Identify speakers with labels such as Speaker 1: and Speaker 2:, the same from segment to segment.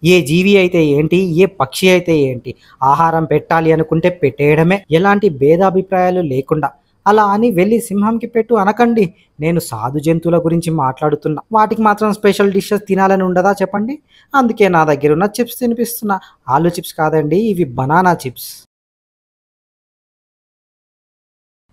Speaker 1: ఏ జీవి అయితే ఏంటి, ఏ పక్షి అయితే ఏంటి, ఆహారం పెట్టాలి అనుకుంటే పెట్టేయడమే, ఎలాంటి భేదాభిప్రాయాలు లేకుండా. అలా అని వెళ్ళి సింహంకి పెట్టు అనకండి. నేను సాధు జంతువుల గురించి మాట్లాడుతున్నా. వాటికి మాత్రం స్పెషల్ డిషెస్ తినాలని ఉండదా చెప్పండి? అందుకే నా దగ్గర ఉన్న చిప్స్ తినిపిస్తున్నా. ఆలు చిప్స్ కాదండి, ఇవి బనానా చిప్స్.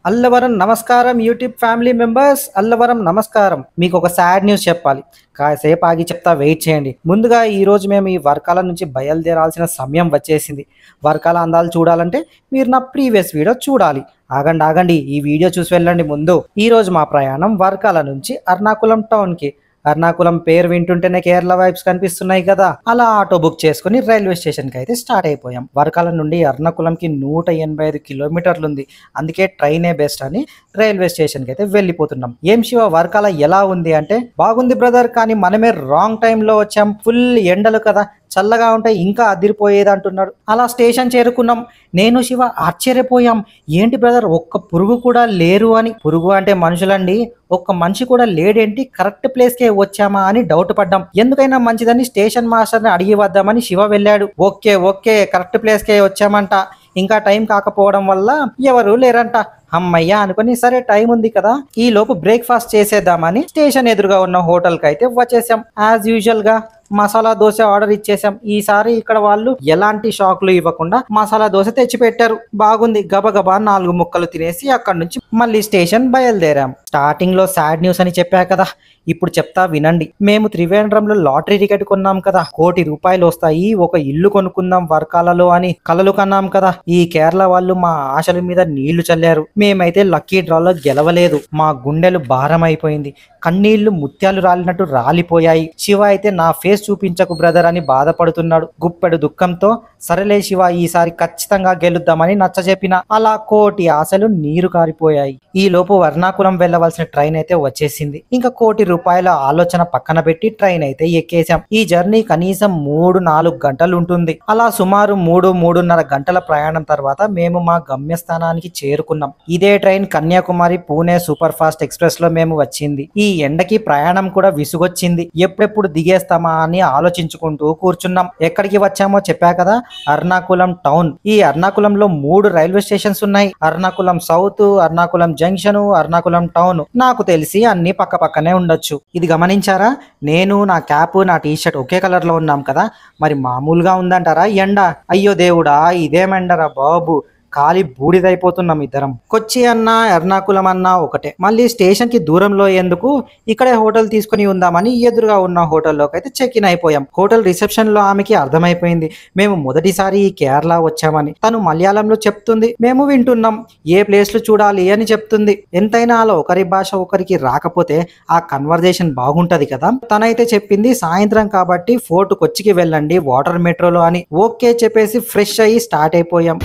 Speaker 1: అల్లవరం నమస్కారం యూట్యూబ్ ఫ్యామిలీ మెంబర్స్, అల్లవరం నమస్కారం. మీకు ఒక సాడ్ న్యూస్ చెప్పాలి. కాసేపు ఆగి చెప్తా, వెయిట్ చేయండి. ముందుగా ఈరోజు మేము ఈ వర్కాల నుంచి బయలుదేరాల్సిన సమయం వచ్చేసింది. వర్కాల అందాలు చూడాలంటే మీరు నా ప్రీవియస్ వీడియో చూడాలి. ఆగండి ఆగండి, ఈ వీడియో చూసి వెళ్ళండి ముందు. ఈరోజు మా ప్రయాణం వర్కాల నుంచి ఎర్నాకుళం టౌన్కి. ఎర్నాకుళం పేరు వింటుంటేనే కేరళ వైబ్స్ కనిపిస్తున్నాయి కదా. అలా ఆటో బుక్ చేసుకుని రైల్వే స్టేషన్కి అయితే స్టార్ట్ అయిపోయాం. వర్కాల నుండి ఎర్నాకుళంకి 185 కిలోమీటర్లు ఉంది. అందుకే ట్రైనే బెస్ట్ అని రైల్వే స్టేషన్కి అయితే వెళ్ళిపోతున్నాం. ఏం శివ, వర్కాల ఎలా ఉంది అంటే, బాగుంది బ్రదర్, కానీ మనమే రాంగ్ టైంలో వచ్చాం. ఫుల్ ఎండలు కదా, చల్లగా ఉంటే ఇంకా అదిరిపోయేది అంటున్నాడు. అలా స్టేషన్ చేరుకున్నాం. నేను శివ ఆశ్చర్యపోయాం. ఏంటి బ్రదర్, ఒక్క పురుగు కూడా లేరు అని. పురుగు అంటే మనుషులండి, ఒక్క మనిషి కూడా లేడేంటి, కరెక్ట్ ప్లేస్కే వచ్చామా అని డౌట్ పడ్డాం. ఎందుకైనా మంచిదని స్టేషన్ మాస్టర్ని అడిగి వద్దామని శివ వెళ్ళాడు. ఓకే ఓకే, కరెక్ట్ ప్లేస్కే వచ్చామంట. ఇంకా టైం కాకపోవడం వల్ల ఎవరు లేరంట. అమ్మయ్య అనుకుని, సరే టైం ఉంది కదా, ఈ లోపు బ్రేక్ఫాస్ట్ చేసేద్దామని స్టేషన్ ఎదురుగా ఉన్న హోటల్కి అయితే వచ్చేసాం. యాజ్ యూజువల్ గా మసాలా దోశ ఆర్డర్ ఇచ్చేసాం. ఈసారి ఇక్కడ వాళ్ళు ఎలాంటి షాకులు ఇవ్వకుండా మసాలా దోశ తెచ్చి పెట్టారు. బాగుంది. గబగబా 4 ముక్కలు తినేసి అక్కడి నుంచి మళ్ళీ స్టేషన్ బయలుదేరాం. స్టార్టింగ్ లో సాడ్ న్యూస్ అని చెప్పా కదా, ఇప్పుడు చెప్తా వినండి. మేము త్రివేంద్రంలో లాటరీ టికెట్ కొన్నాం కదా, ₹1,00,00,000 వస్తాయి, ఒక ఇల్లు కొనుక్కుందాం వర్కాలలో అని కలలు కన్నాం కదా. ఈ కేరళ వాళ్ళు మా ఆశల మీద నీళ్లు చల్లారు. మేమైతే లక్కీ డ్రాలో గెలవలేదు. మా గుండెలు భారం అయిపోయింది. కన్నీళ్లు ముత్యాలు రాలినట్టు రాలిపోయాయి. శివ అయితే నా ఫేస్ చూపించకు బ్రదర్ అని బాధపడుతున్నాడు. గుప్పెడు దుఃఖంతో సరేలే శివ, ఈసారి ఖచ్చితంగా గెలుద్దామని నచ్చజెప్పిన. అలా కోటి ఆశలు నీరు కారిపోయాయి. ఈ లోపు ఎర్నాకుళం వెళ్ళవలసిన ట్రైన్ అయితే వచ్చేసింది. ఇంకా ₹1,00,00,000 ఆలోచన పక్కన పెట్టి ట్రైన్ అయితే ఎక్కేసాం. ఈ జర్నీ కనీసం 3-4 గంటలు ఉంటుంది. అలా సుమారు 3-3.5 గంటల ప్రయాణం తర్వాత మేము మా గమ్యస్థానానికి చేరుకున్నాం. ఇదే train Kanyakumari Pune super fast express లో మేము వచ్చింది. ఈ ఎండకి ప్రయాణం కూడా విసుగొచ్చింది. ఎప్పుడెప్పుడు దిగేస్తామా అని ఆలోచించుకుంటూ కూర్చున్నాం. ఎక్కడికి వచ్చామో చెప్పా కదా, ఎర్నాకుళం టౌన్. ఈ ఎర్నాకుళంలో 3 రైల్వే స్టేషన్స్ ఉన్నాయి. Ernakulam south, Ernakulam junction, Ernakulam town. నాకు తెలిసి అన్ని పక్క పక్కనే ఉండొచ్చు. ఇది గమనించారా? నేను నా క్యాప్, నా టీ షర్ట్ ఒకే కలర్ లో ఉన్నాం కదా, మరి మామూలుగా ఉందంటారా ఎండ? అయ్యో దేవుడా, ఇదేమెండరా బాబు, కాలి బూడిదైపోతున్నాం ఇద్దరం. కొచ్చి అన్నా ఎర్నాకుళం అన్నా ఒకటే. మళ్ళీ స్టేషన్ కి దూరంలో ఎందుకు, ఇక్కడే హోటల్ తీసుకుని ఉందామని ఎదురుగా ఉన్న హోటల్లోకి అయితే చెక్ ఇన్ అయిపోయాం. హోటల్ రిసెప్షన్ లో ఆమెకి అర్థమైపోయింది మేము మొదటిసారి ఈ కేరళ వచ్చామని. తను మలయాళంలో చెప్తుంది, మేము వింటున్నాం. ఏ ప్లేస్లు చూడాలి అని చెప్తుంది. ఎంతైనా అలా ఒకరి భాష ఒకరికి రాకపోతే ఆ కన్వర్జేషన్ బాగుంటది కదా. తనైతే చెప్పింది సాయంత్రం కాబట్టి ఫోర్ట్ కొచ్చికి వెళ్ళండి వాటర్ మెట్రోలో అని. ఓకే చెప్పేసి ఫ్రెష్ అయ్యి స్టార్ట్ అయిపోయాం.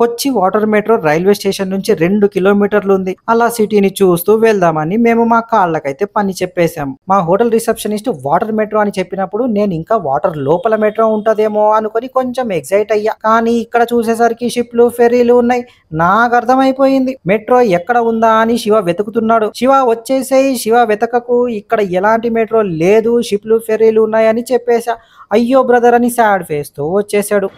Speaker 1: కొచ్చి వాటర్ మెట్రో రైల్వే స్టేషన్ నుంచి 2 కిలోమీటర్లు ఉంది. అలా సిటీని చూస్తూ వెళ్దామని మేము మా కాళ్ళకైతే పని చెప్పేశాం. మా హోటల్ రిసెప్షనిస్ట్ వాటర్ మెట్రో అని చెప్పినప్పుడు నేను ఇంకా వాటర్ లోపల మెట్రో ఉంటదేమో అనుకొని కొంచెం ఎక్సైట్ అయ్యా. కానీ ఇక్కడ చూసేసరికి షిప్లు, ఫెర్రీలు ఉన్నాయి. నాకు అర్థమైపోయింది మెట్రో ఎక్కడ ఉందా అని. శివ వెతుకుతున్నాడు. శివ వచ్చేసేయి, శివ వెతకకు, ఇక్కడ ఎలాంటి మెట్రో లేదు, షిప్లు ఫెర్రీలు ఉన్నాయని చెప్పేశా. అయ్యో బ్రదర్ అని సాడ్ ఫేస్ తో వచ్చేసాడు.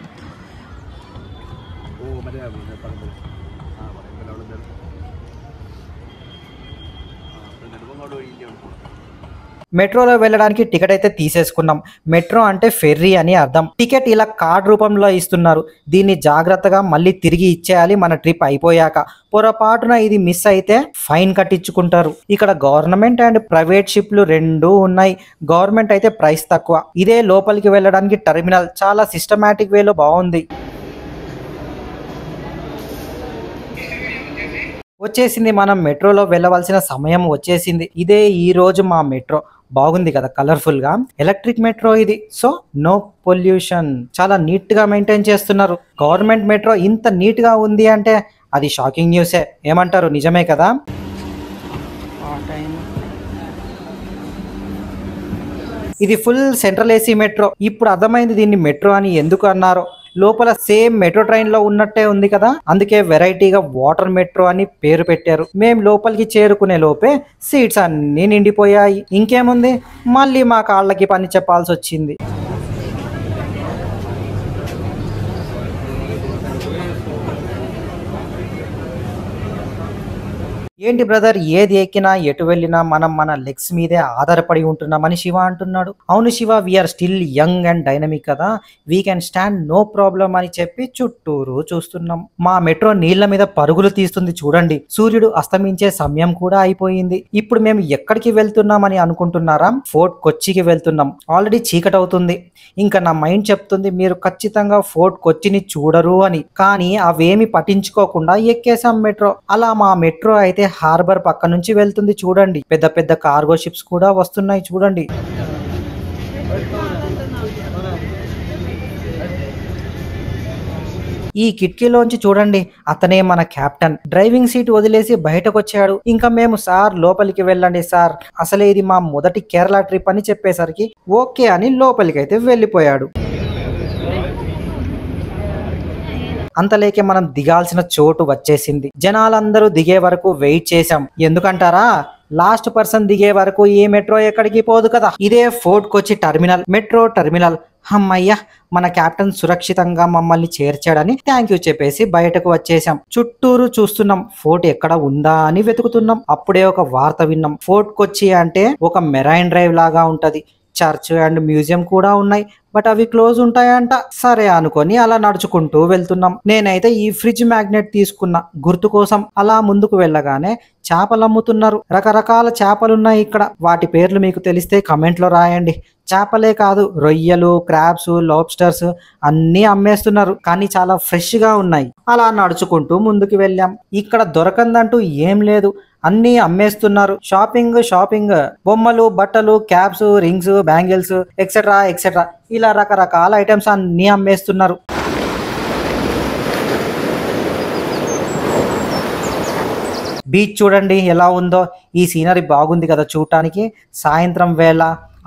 Speaker 1: మెట్రోలో వెళ్ళడానికి టికెట్ అయితే తీసేసుకున్నాం. మెట్రో అంటే ఫెర్రీ అని అర్థం. టికెట్ ఇలా కార్డ్ రూపంలో ఇస్తున్నారు. దీన్ని జాగ్రత్తగా మళ్ళీ తిరిగి ఇచ్చేయాలి మన ట్రిప్ అయిపోయాక. పొరపాటున ఇది మిస్ అయితే ఫైన్ కట్టించుకుంటారు. ఇక్కడ గవర్నమెంట్ అండ్ ప్రైవేట్ షిప్లు 2 ఉన్నాయి. గవర్నమెంట్ అయితే ప్రైస్ తక్కువ. ఇదే లోపలికి వెళ్ళడానికి టెర్మినల్ చాలా సిస్టమాటిక్ వేలో బాగుంది. వచ్చేసింది, మనం మెట్రోలో వెళ్ళవలసిన సమయం వచ్చేసింది. ఇదే ఈ రోజు మా మెట్రో. బాగుంది కదా, కలర్ఫుల్ గా. ఎలక్ట్రిక్ మెట్రో ఇది, సో నో పొల్యూషన్. చాలా నీట్ గా మెయింటైన్ చేస్తున్నారు. గవర్నమెంట్ మెట్రో ఇంత నీట్ గా ఉంది అంటే అది షాకింగ్ న్యూసే. ఏమంటారు, నిజమే కదా? ఇది ఫుల్ సెంట్రల్ ఏసీ మెట్రో. ఇప్పుడు అర్థమైంది దీన్ని మెట్రో అని ఎందుకు అన్నారో. లోపల సేమ్ మెట్రో ట్రైన్ లో ఉన్నట్టే ఉంది కదా, అందుకే వెరైటీగా వాటర్ మెట్రో అని పేరు పెట్టారు. మేము లోపలికి చేరుకునే లోపే సీట్స్ అన్నీ నిండిపోయాయి. ఇంకేముంది, మళ్ళీ మా కాళ్ళకి పని చెప్పాల్సి వచ్చింది. ఏంటి బ్రదర్, ఏది ఎక్కినా ఎటు వెళ్ళినా మనం మన లెగ్స్ మీదే ఆధారపడి ఉంటున్నామని శివ అంటున్నాడు. అవును Shiva, we are still young and dynamic కదా, we can stand no problem అని చెప్పి చుట్టూరు చూస్తున్నాం. మా మెట్రో నీళ్ల మీద పరుగులు తీస్తుంది చూడండి. సూర్యుడు అస్తమించే సమయం కూడా అయిపోయింది. ఇప్పుడు మేము ఎక్కడికి వెళ్తున్నామని అనుకుంటున్నారా? ఫోర్ట్ కొచ్చికి వెళ్తున్నాం. ఆల్రెడీ చీకటి అవుతుంది. ఇంకా నా మైండ్ చెప్తుంది మీరు ఖచ్చితంగా ఫోర్ట్ కొచ్చిని చూడరు అని, కానీ అవేమి పట్టించుకోకుండా ఎక్కేసాం మెట్రో. అలా మా మెట్రో అయితే హార్బర్ పక్క నుంచి వెళ్తుంది చూడండి. పెద్ద పెద్ద కార్గో షిప్స్ కూడా వస్తున్నాయి చూడండి. ఈ కిటికీలోంచి చూడండి, అతనే మన కెప్టెన్. డ్రైవింగ్ సీట్ వదిలేసి బయటకు వచ్చాడు. ఇంకా మేము సార్ లోపలికి వెళ్ళండి సార్, అసలే ఇది మా మొదటి కేరళ ట్రిప్ అని చెప్పేసరికి ఓకే అని లోపలికైతే వెళ్ళిపోయాడు. అంతలేకే మనం దిగాల్సిన చోటు వచ్చేసింది. జనాలందరూ దిగే వరకు వెయిట్ చేశాం. ఎందుకంటారా, లాస్ట్ పర్సన్ దిగే వరకు ఈ మెట్రో ఎక్కడికి పోదు కదా. ఇదే ఫోర్ట్ కొచ్చి టర్మినల్, మెట్రో టర్మినల్. అమ్మయ్య, మన కెప్టెన్ సురక్షితంగా మమ్మల్ని చేర్చాడని థ్యాంక్ యూ చెప్పేసి బయటకు వచ్చేసాం. చుట్టూరు చూస్తున్నాం, ఫోర్ట్ ఎక్కడ ఉందా అని వెతుకుతున్నాం. అప్పుడే ఒక వార్త విన్నాం. ఫోర్ట్ కొచ్చి అంటే ఒక మెరైన్ డ్రైవ్ లాగా ఉంటది. చర్చ్ అండ్ మ్యూజియం కూడా ఉన్నాయి, బట్ అవి క్లోజ్ ఉంటాయంట. సరే అనుకొని అలా నడుచుకుంటూ వెళ్తున్నాం. నేనైతే ఈ ఫ్రిడ్జ్ మ్యాగ్నెట్ తీసుకున్నా గుర్తు కోసం. అలా ముందుకు వెళ్ళగానే చేపలు అమ్ముతున్నారు. రకరకాల చేపలున్నాయి ఇక్కడ. వాటి పేర్లు మీకు తెలిస్తే కమెంట్లో రాయండి. చేపలే కాదు, రొయ్యలు, క్రాబ్స్, లాబ్స్టర్స్ అన్నీ అమ్మేస్తున్నారు, కానీ చాలా ఫ్రెష్ గా ఉన్నాయి. అలా నడుచుకుంటూ ముందుకు వెళ్ళాం. ఇక్కడ దొరకందంటూ ఏం లేదు, అన్నీ అమ్మేస్తున్నారు. షాపింగ్ షాపింగ్, బొమ్మలు, బట్టలు, caps, rings, bangles etcetera etcetera, ఇలా రకరకాల ఐటమ్స్ అన్నీ అమ్మేస్తున్నారు. బీచ్ చూడండి ఎలా ఉందో. ఈ సీనరీ బాగుంది కదా చూడటానికి. సాయంత్రం వేళ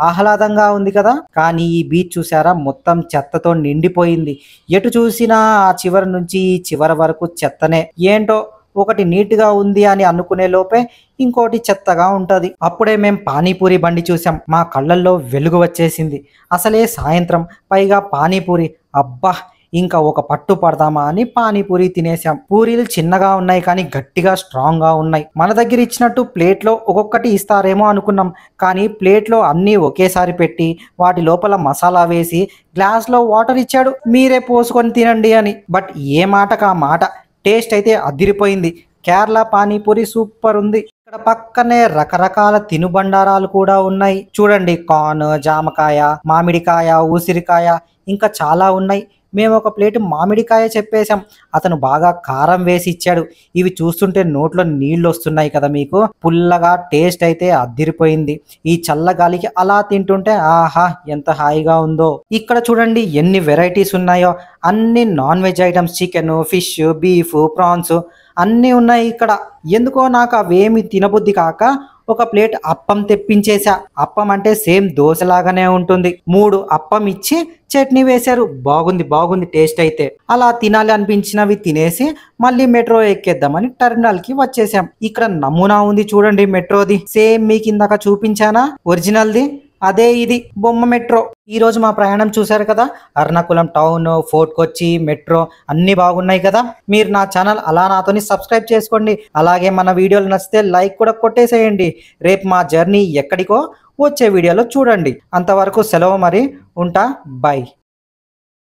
Speaker 1: ఆహ్లాదంగా ఉంది కదా. కానీ ఈ బీచ్ చూసారా, మొత్తం చెత్తతో నిండిపోయింది. ఎటు చూసినా ఆ చివరి నుంచి ఈ చివరి వరకు చెత్తనే. ఏంటో, ఒకటి నీట్గా ఉంది అని అనుకునే లోపే ఇంకోటి చెత్తగా ఉంటది. అప్పుడే మేం పానీపూరి బండి చూసాం. మా కళ్ళల్లో వెలుగు వచ్చేసింది. అసలే సాయంత్రం, పైగా పానీపూరి. అబ్బా, ఇంకా ఒక పట్టు పడదామా అని పానీపూరి తినేసాం. పూరీలు చిన్నగా ఉన్నాయి కానీ గట్టిగా స్ట్రాంగ్ గా ఉన్నాయి. మన దగ్గర ఇచ్చినట్టు ప్లేట్లో ఒక్కొక్కటి ఇస్తారేమో అనుకున్నాం, కానీ ప్లేట్లో అన్నీ ఒకేసారి పెట్టి వాటి లోపల మసాలా వేసి గ్లాస్లో వాటర్ ఇచ్చాడు, మీరే పోసుకొని తినండి అని. బట్ ఏ మాటకా మాట, టేస్ట్ అయితే అదిరిపోయింది. కేరళ పానీపూరి సూపర్ ఉంది. ఇక్కడ పక్కనే రకరకాల తినుబండారాలు కూడా ఉన్నాయి చూడండి. కార్న్, జామకాయ, మామిడికాయ, ఉసిరికాయ, ఇంకా చాలా ఉన్నాయి. మేము ఒక ప్లేట్ మామిడికాయ చెప్పేశాం. అతను బాగా కారం వేసి ఇచ్చాడు. ఇవి చూస్తుంటే నోట్లో నీళ్ళు వస్తున్నాయి కదా మీకు. పుల్లగా, టేస్ట్ అయితే అద్దిరిపోయింది. ఈ చల్లగాలికి అలా తింటుంటే ఆహా ఎంత హాయిగా ఉందో. ఇక్కడ చూడండి ఎన్ని వెరైటీస్ ఉన్నాయో. అన్ని non veg items, chicken, fish, beef, prawns అన్నీ ఉన్నాయి ఇక్కడ. ఎందుకో నాకు అవేమి తినబుద్ధి కాక ఒక ప్లేట్ అప్పం తెప్పించేసా. అప్పం అంటే సేమ్ దోశలాగానే ఉంటుంది. 3 అప్పం ఇచ్చి చట్నీ వేశారు. బాగుంది టేస్ట్ అయితే. అలా తినాలి అనిపించినవి తినేసి మళ్ళీ మెట్రో ఎక్కేద్దామని టెర్మినల్ కి వచ్చేసాం. ఇక్కడ నమూనా ఉంది చూడండి మెట్రోది. సేమ్ మీకు ఇందాక చూపించానా ఒరిజినల్ది, అదే ఇది బొమ్మ మెట్రో. ఈ రోజు మా ప్రయాణం చూశారు కదా. ఎర్నాకుళం టౌన్, ఫోర్ట్ కొచ్చి, మెట్రో అన్ని బాగున్నాయి కదా. మీరు నా ఛానల్ అలా నాతోని సబ్స్క్రైబ్ చేసుకోండి. అలాగే మన వీడియోలు నచ్చితే లైక్ కూడా కొట్టేసేయండి. రేపు మా జర్నీ ఎక్కడికో వచ్చే వీడియోలో చూడండి. అంతవరకు సెలవు మరి, ఉంటా, బై.